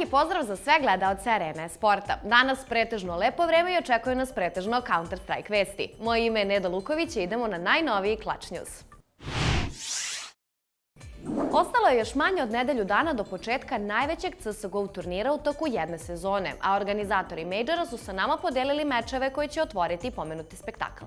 Veliki pozdrav za sve gledaoce Arene Sporta. Danas pretežno lepo vreme i očekuje nas pretežno Counter-Strike vesti. Moje ime je Neda Luković i idemo na najnoviji Clutch News. Ostalo je još manje od nedelju dana do početka najvećeg CSGO turnira u toku jedne sezone, a organizatori Majora su sa nama podelili mečeve koji će otvoriti pomenuti spektakl.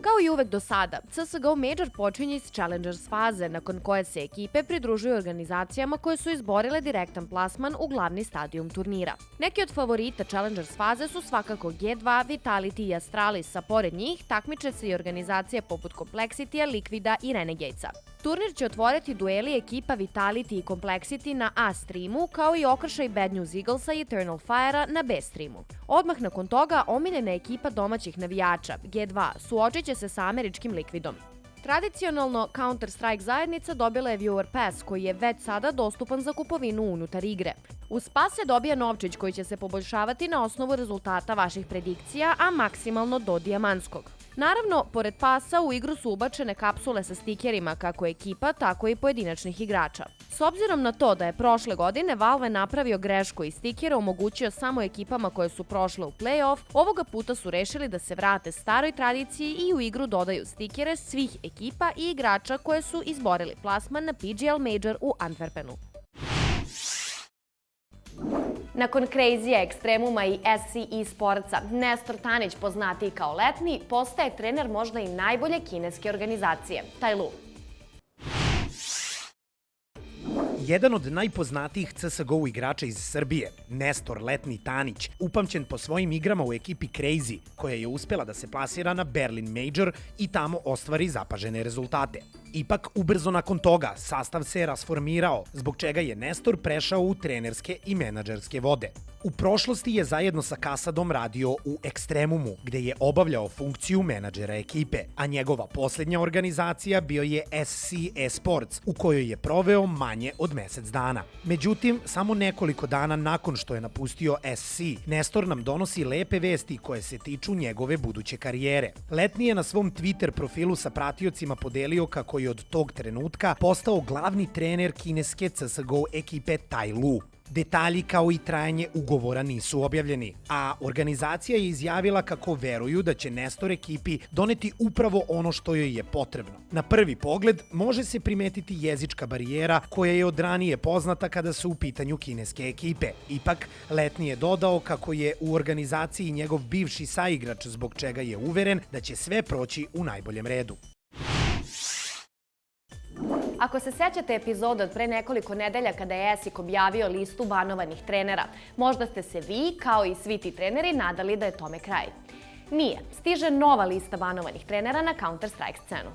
Kao i uvek do sada, CSGO Major počinje iz Challengers faze, nakon koje se ekipe pridružuju organizacijama koje su izborile direktan plasman u glavni stadijum turnira. Neki od favorita Challengers faze su svakako G2, Vitality i Astralis, a pored njih takmiče se i organizacije poput Complexity-a, Liquida i Renegadesa. Turnir će otvoriti dueli ekipa Vitality i Complexity na A streamu, kao i okršaj Bad News Eaglesa i Eternal Fire-a na B streamu. Odmah nakon toga omiljena ekipa domaćih navijača, G2, suočit će se sa američkim Liquidom. Tradicionalno, Counter-Strike zajednica dobila je Viewer Pass, koji je već sada dostupan za kupovinu unutar igre. Uz pas se dobija novčić koji će se poboljšavati na osnovu rezultata vaših predikcija, a maksimalno do dijamantskog. Naravno, pored pasa u igru su ubačene kapsule sa stikerima kako ekipa, tako i pojedinačnih igrača. S obzirom na to da je prošle godine Valve napravio grešku i stikere omogućio samo ekipama koje su prošle u play-off, ovoga puta su rešili da se vrate staroj tradiciji i u igru dodaju stikere svih ekipa i igrača koje su izborili plasman na PGL Major u Antwerpenu. Nakon Crazy-a, Extremuma i SC Esportsa, Nestor Tanić, poznatiji kao Letni, postaje trener možda i najbolje kineske organizacije, Tailu. Jedan od najpoznatijih CSGO igrača iz Srbije, Nestor Letni Tanić, upamćen po svojim igrama u ekipi Crazy, koja je uspela da se plasira na Berlin Major i tamo ostvari zapažene rezultate. Ipak, ubrzo nakon toga, sastav se rasformirao, zbog čega je Nestor prešao u trenerske i menadžerske vode. U prošlosti je zajedno sa Kasadom radio u Extremumu, gde je obavljao funkciju menadžera ekipe, a njegova poslednja organizacija bio je SC Esports, u kojoj je proveo manje od mesec dana. Međutim, samo nekoliko dana nakon što je napustio SC, Nestor nam donosi lepe vesti koje se tiču njegove buduće karijere. Letni je na svom Twitter profilu sa pratiocima podelio kako je od tog trenutka postao glavni trener kineske CSGO ekipe Tailu. Detalji kao i trajanje ugovora nisu objavljeni, a organizacija je izjavila kako veruju da će Nestor ekipi doneti upravo ono što joj je potrebno. Na prvi pogled može se primetiti jezička barijera koja je od ranije poznata kada su u pitanju kineske ekipe. Ipak, Letni je dodao kako je u organizaciji njegov bivši saigrač, zbog čega je uveren da će sve proći u najboljem redu. Ako se sećate epizode od pre nekoliko nedelja kada je ESIC objavio listu banovanih trenera, možda ste se vi, kao i svi ti treneri, nadali da je tome kraj. Nije. Stiže nova lista banovanih trenera na Counter-Strike scenu.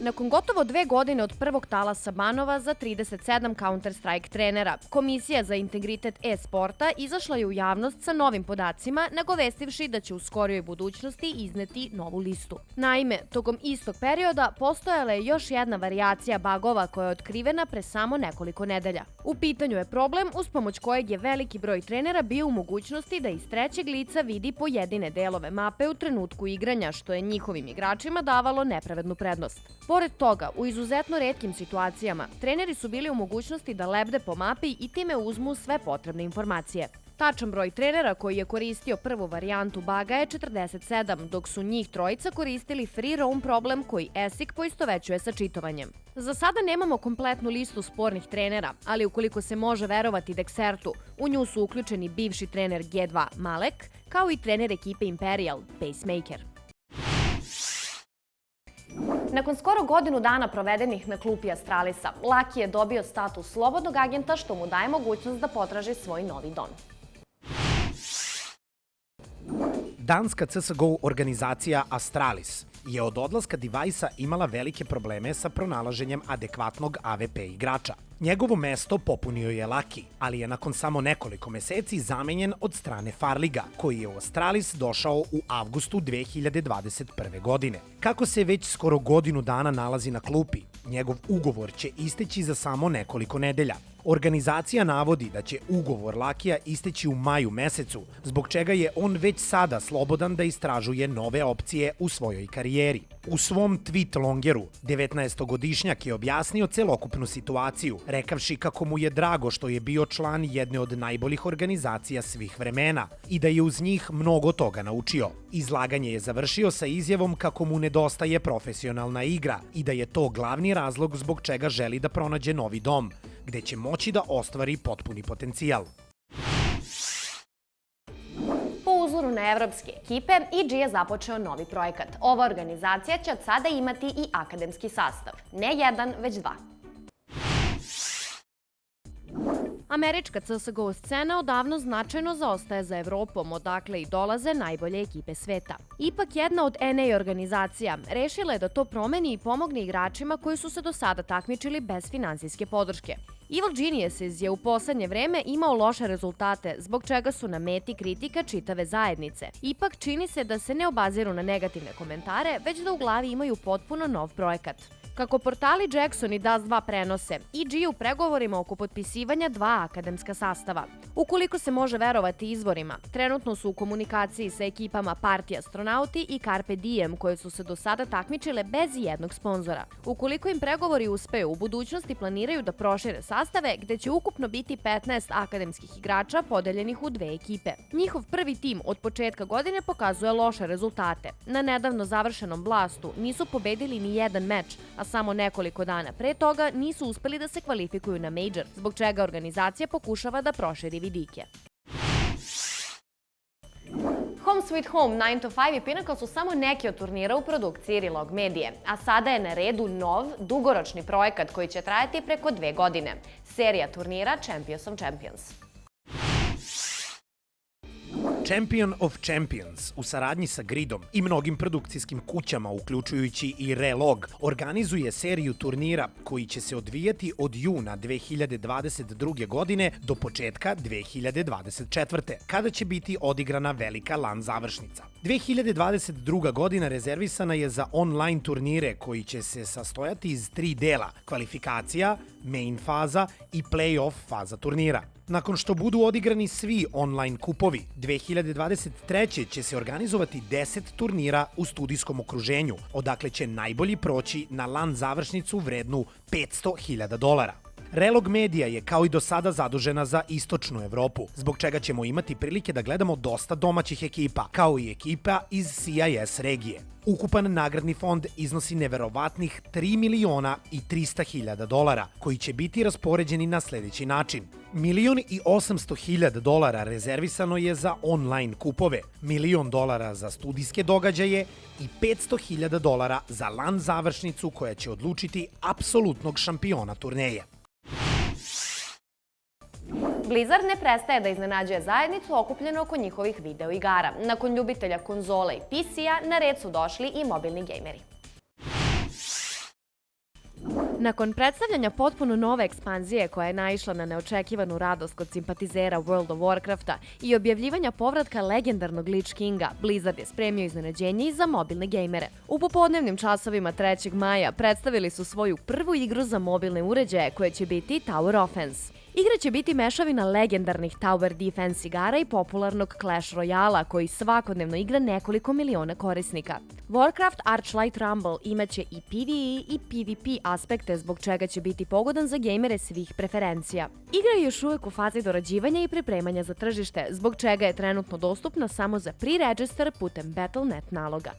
Nakon gotovo 2 godine od prvog talasa banova za 37 Counter-Strike trenera, Komisija za integritet e-sporta izašla je u javnost sa novim podacima, nagovestivši da će u skorijoj budućnosti izneti novu listu. Naime, tokom istog perioda postojala je još jedna varijacija bagova koja je otkrivena pre samo nekoliko nedelja. U pitanju je problem uz pomoć kojeg je veliki broj trenera bio u mogućnosti da iz trećeg lica vidi pojedine delove mape u trenutku igranja, što je njihovim igračima davalo nepravednu prednost. Pored toga, u izuzetno retkim situacijama, treneri su bili u mogućnosti da lebde po mapi i time uzmu sve potrebne informacije. Tačan broj trenera koji je koristio prvu varijantu baga je 47, dok su njih trojica koristili free roam problem koji ESIC poistovećuje sa čitovanjem. Za sada nemamo kompletnu listu spornih trenera, ali ukoliko se može verovati Dexertu, u nju su uključeni bivši trener G2 Malek, kao i trener ekipe Imperial, Pacemaker. Nakon skoro godinu dana provedenih na klupi Astralisa, Lucky je dobio status slobodnog agenta, što mu daje mogućnost da potraži svoj novi dom. Danska CSGO organizacija Astralis je od odlaska Device-a imala velike probleme sa pronalaženjem adekvatnog AVP igrača. Njegovo mesto popunio je Lucky, ali je nakon samo nekoliko meseci zamenjen od strane Farliga, koji je u Astralis došao u avgustu 2021. godine. Kako se već skoro godinu dana nalazi na klupi, njegov ugovor će isteći za samo nekoliko nedelja. Organizacija navodi da će ugovor Lakija isteći u maju mesecu, zbog čega je on već sada slobodan da istražuje nove opcije u svojoj karijeri. U svom tweet longeru 19-godišnjak je objasnio celokupnu situaciju, rekavši kako mu je drago što je bio član jedne od najboljih organizacija svih vremena i da je uz njih mnogo toga naučio. Izlaganje je završio sa izjavom kako mu nedostaje profesionalna igra i da je to glavni razlog zbog čega želi da pronađe novi dom, gde će moći da ostvari potpuni potencijal. Po uzoru na evropske ekipe, EG je započeo novi projekat. Ova organizacija će od sada imati i akademski sastav. Ne jedan, već dva. Američka CSGO scena odavno značajno zaostaje za Evropom, odakle i dolaze najbolje ekipe sveta. Ipak jedna od NA organizacija rešila je da to promeni i pomogne igračima koji su se do sada takmičili bez finansijske podrške. Evil Geniuses je u poslednje vreme imao loše rezultate, zbog čega su na meti kritika čitave zajednice. Ipak čini se da se ne obaziru na negativne komentare, već da u glavi imaju potpuno nov projekat. Kako portali Jackson i Dust 2 prenose, EG je u pregovorima oko potpisivanja dva akademska sastava. Ukoliko se može verovati izvorima, trenutno su u komunikaciji sa ekipama Party Astronauti i Carpe Diem, koje su se do sada takmičile bez jednog sponzora. Ukoliko im pregovori uspeju, u budućnosti planiraju da prošire sastave, gde će ukupno biti 15 akademskih igrača podeljenih u dve ekipe. Njihov prvi tim od početka godine pokazuje loše rezultate. Na nedavno završenom Blastu nisu pobedili ni jedan meč, a samo nekoliko dana pre toga nisu uspeli da se kvalifikuju na Major, zbog čega organizacija pokušava da proširi vidike. Home Sweet Home, 9 to 5 i Pinnacle su samo neki od turnira u produkciji Relog Medije, a sada je na redu nov, dugoročni projekat koji će trajati preko 2 godine. Serija turnira Champions of Champions. Champion of Champions u saradnji sa Gridom i mnogim produkcijskim kućama, uključujući i Relog, organizuje seriju turnira koji će se odvijati od juna 2022. godine do početka 2024. kada će biti odigrana velika LAN završnica. 2022. godina rezervisana je za online turnire koji će se sastojati iz 3 dela: kvalifikacija, main faza i play-off faza turnira. Nakon što budu odigrani svi online kupovi, 2023. će se organizovati 10 turnira u studijskom okruženju, odakle će najbolji proći na LAN završnicu vrednu $500.000. Relog Media je kao i do sada zadužena za istočnu Evropu, zbog čega ćemo imati prilike da gledamo dosta domaćih ekipa, kao i ekipa iz CIS regije. Ukupan nagradni fond iznosi neverovatnih $3.300.000, koji će biti raspoređeni na sledeći način. $1.800.000 rezervisano je za online kupove, $1.000.000 za studijske događaje i $500.000 za LAN završnicu koja će odlučiti apsolutnog šampiona turneje. Blizzard ne prestaje da iznenađuje zajednicu okupljenu oko njihovih videoigara. Nakon ljubitelja konzola i PC-a, na red su došli i mobilni gejmeri. Nakon predstavljanja potpuno nove ekspanzije koja je naišla na neočekivanu radost kod simpatizera World of Warcrafta i objavljivanja povratka legendarnog Lich Kinga, Blizzard je spremio iznenađenje i za mobilne gejmere. U popodnevnim časovima 3. maja predstavili su svoju prvu igru za mobilne uređaje koje će biti Tower Offense. Igra će biti mešavina legendarnih Tower Defense igara i popularnog Clash Royala koji svakodnevno igra nekoliko miliona korisnika. Warcraft Archlight Rumble imaće i PvE i PvP aspekte, zbog čega će biti pogodan za gejmere svih preferencija. Igra je još uvek u fazi dorađivanja i pripremanja za tržište, zbog čega je trenutno dostupna samo za pre-register putem Battle.net naloga.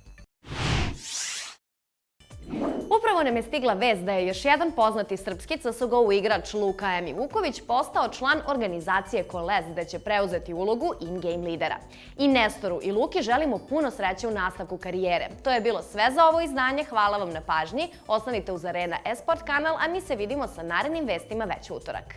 Upravo nam je stigla vest da je još jedan poznati srpski CSGO igrač Luka Emi Vuković postao član organizacije Coalesce, gde će preuzeti ulogu in-game lidera. I Nestoru i Luki želimo puno sreće u nastavku karijere. To je bilo sve za ovo izdanje, hvala vam na pažnji, ostanite uz Arena Esport kanal, a mi se vidimo sa narednim vestima već u utorak.